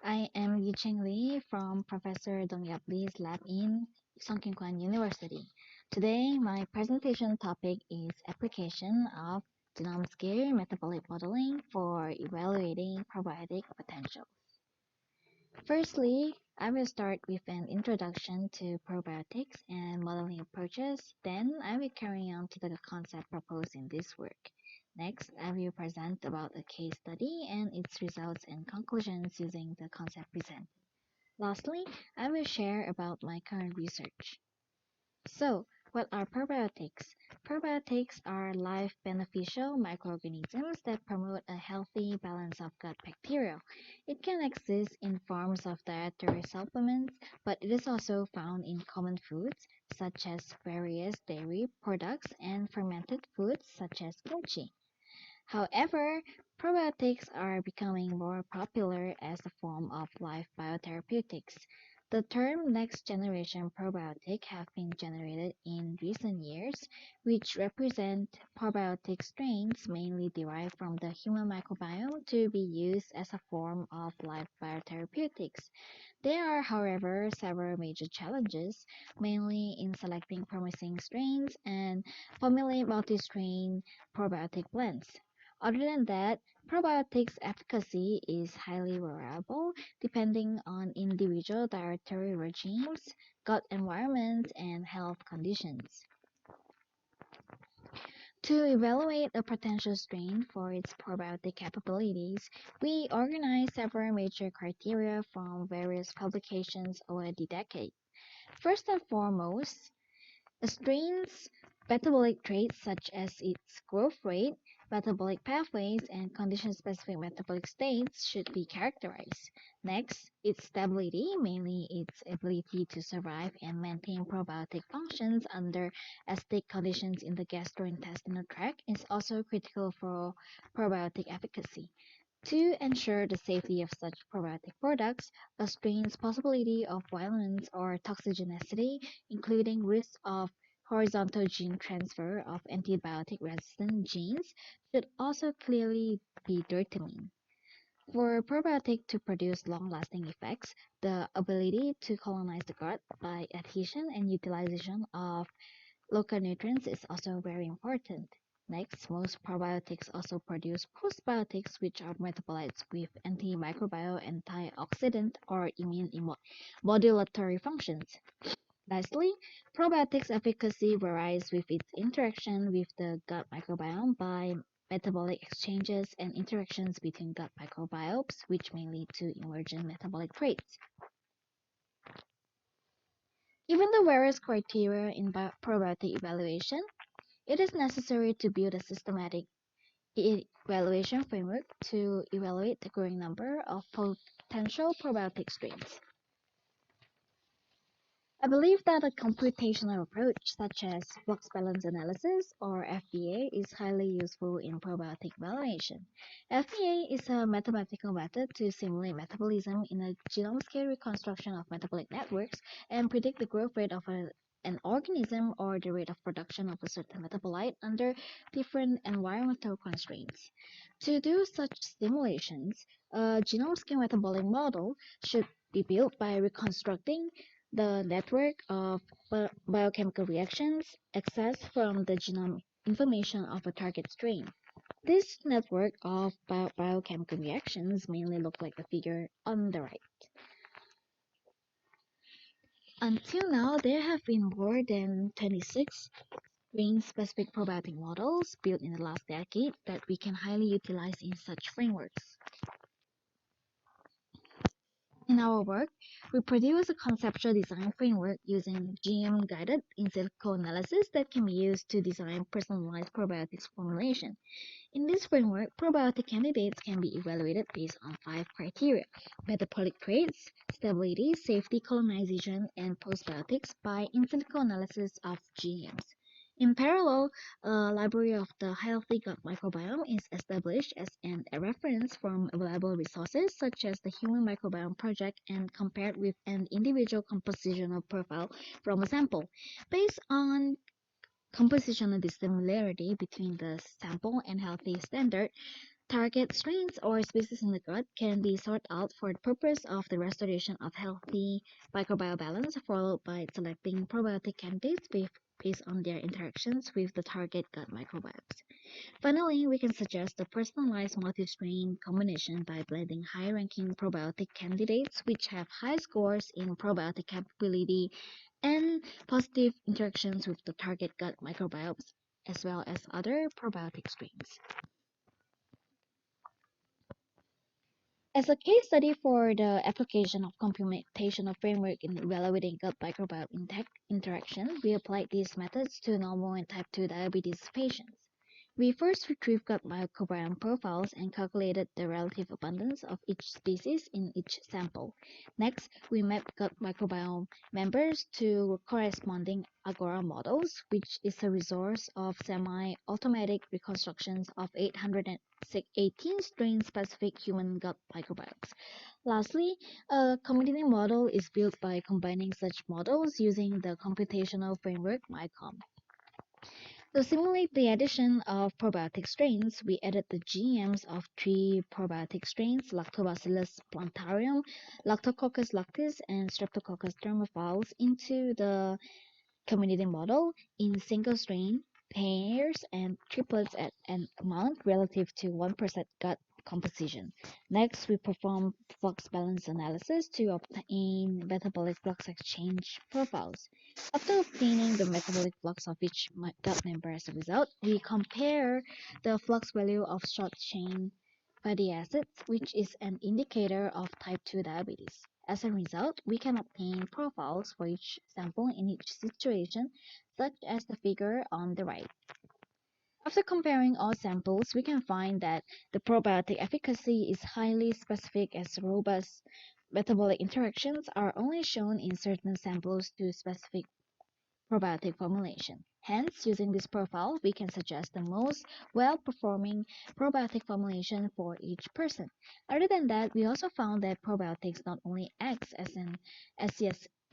I am Yicheng Li from Professor Dongyap Lee's lab in Songkyunkwan University. Today, my presentation topic is application of genome-scale metabolic modeling for evaluating probiotic potential. Firstly, I will start with an introduction to probiotics and modeling approaches. Then I will carry on to the concept proposed in this work. Next, I will present about a case study and its results and conclusions using the concept presented. Lastly, I will share about my current research. So, what are probiotics? Probiotics are live beneficial microorganisms that promote a healthy balance of gut bacteria. It can exist in forms of dietary supplements, but it is also found in common foods such as various dairy products and fermented foods such as kimchi. However, probiotics are becoming more popular as a form of live biotherapeutics. The term next generation probiotic have been generated in recent years, which represent probiotic strains mainly derived from the human microbiome to be used as a form of live biotherapeutics. There are, however, several major challenges, mainly in selecting promising strains and formulate multi-strain probiotic blends. Other than that, probiotics efficacy is highly variable depending on individual dietary regimes, gut environments, and health conditions. To evaluate a potential strain for its probiotic capabilities, we organized several major criteria from various publications over the decade. First and foremost, a strain's metabolic traits such as its growth rate, metabolic pathways, and condition-specific metabolic states should be characterized. Next, its stability, mainly its ability to survive and maintain probiotic functions under acidic conditions in the gastrointestinal tract, is also critical for probiotic efficacy. To ensure the safety of such probiotic products, a strain's possibility of violence or toxigenicity, including risk of horizontal gene transfer of antibiotic-resistant genes, should also clearly be determined. For probiotic to produce long-lasting effects, the ability to colonize the gut by adhesion and utilization of local nutrients is also very important. Next, most probiotics also produce postbiotics, which are metabolites with antimicrobial, antioxidant, or immune modulatory functions. Lastly, probiotics efficacy varies with its interaction with the gut microbiome by metabolic exchanges and interactions between gut microbiomes, which may lead to emergent metabolic traits. Given the various criteria in probiotic evaluation, it is necessary to build a systematic evaluation framework to evaluate the growing number of potential probiotic strains. I believe that a computational approach such as box balance analysis or FBA is highly useful in probiotic evaluation. FBA is a mathematical method to simulate metabolism in a genome-scale reconstruction of metabolic networks and predict the growth rate of an organism or the rate of production of a certain metabolite under different environmental constraints. To do such simulations, a genome-scale metabolic model should be built by reconstructing the network of biochemical reactions accessed from the genome information of a target strain. This network of biochemical reactions mainly look like the figure on the right. Until now, there have been more than 26 strain-specific probiotic models built in the last decade that we can highly utilize in such frameworks. In our work, we produce a conceptual design framework using GM-guided in silico analysis that can be used to design personalized probiotics formulation. In this framework, probiotic candidates can be evaluated based on 5 criteria: metabolic traits, stability, safety, colonization, and postbiotics by in silico analysis of GMs. In parallel, a library of the healthy gut microbiome is established as a reference from available resources such as the Human Microbiome Project and compared with an individual compositional profile from a sample. Based on compositional dissimilarity between the sample and healthy standard, Target strains or species in the gut can be sought out for the purpose of the restoration of healthy microbiome balance, followed by selecting probiotic candidates based on their interactions with the target gut microbiomes. Finally, we can suggest a personalized multi-strain combination by blending high-ranking probiotic candidates which have high scores in probiotic capability and positive interactions with the target gut microbiomes, as well as other probiotic strains. As a case study for the application of computational framework in evaluating gut microbiome interaction, we applied these methods to normal and type 2 diabetes patients. We first retrieved gut microbiome profiles and calculated the relative abundance of each species in each sample. Next, we mapped gut microbiome members to corresponding Agora models, which is a resource of semi-automatic reconstructions of 818 strain-specific human gut microbiomes. Lastly, a community model is built by combining such models using the computational framework MyCom. To simulate the addition of probiotic strains, we added the GMs of three probiotic strains, Lactobacillus plantarum, Lactococcus lactis, and Streptococcus thermophilus into the community model in single strain, pairs, and triplets at an amount relative to 1% gut composition. Next, we perform flux balance analysis to obtain metabolic flux exchange profiles. After obtaining the metabolic flux of each gut member as a result, we compare the flux value of short-chain fatty acids, which is an indicator of type 2 diabetes. As a result, we can obtain profiles for each sample in each situation, such as the figure on the right. After comparing all samples, we can find that the probiotic efficacy is highly specific as robust metabolic interactions are only shown in certain samples to specific probiotic formulation. Hence, using this profile, we can suggest the most well-performing probiotic formulation for each person. Other than that, we also found that probiotics not only acts as an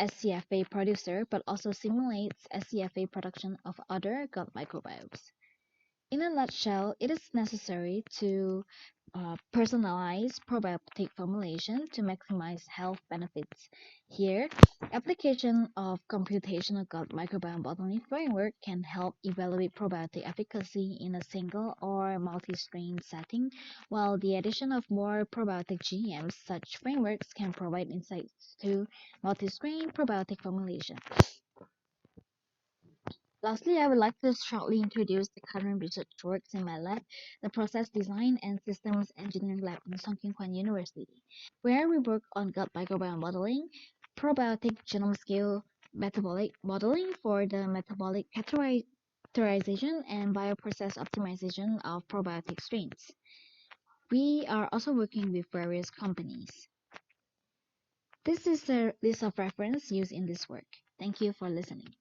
SCFA producer, but also simulates SCFA production of other gut microbiomes. In a nutshell, it is necessary to personalize probiotic formulation to maximize health benefits. Here, application of computational gut microbiome modeling framework can help evaluate probiotic efficacy in a single or multi-strain setting, while the addition of more probiotic GMs, such frameworks can provide insights to multi-strain probiotic formulation. Lastly, I would like to shortly introduce the current research works in my lab, the Process Design and Systems Engineering Lab in Songkyeong University, where we work on gut microbiome modeling, probiotic genome scale metabolic modeling for the metabolic characterization and bioprocess optimization of probiotic strains. We are also working with various companies. This is a list of reference used in this work. Thank you for listening.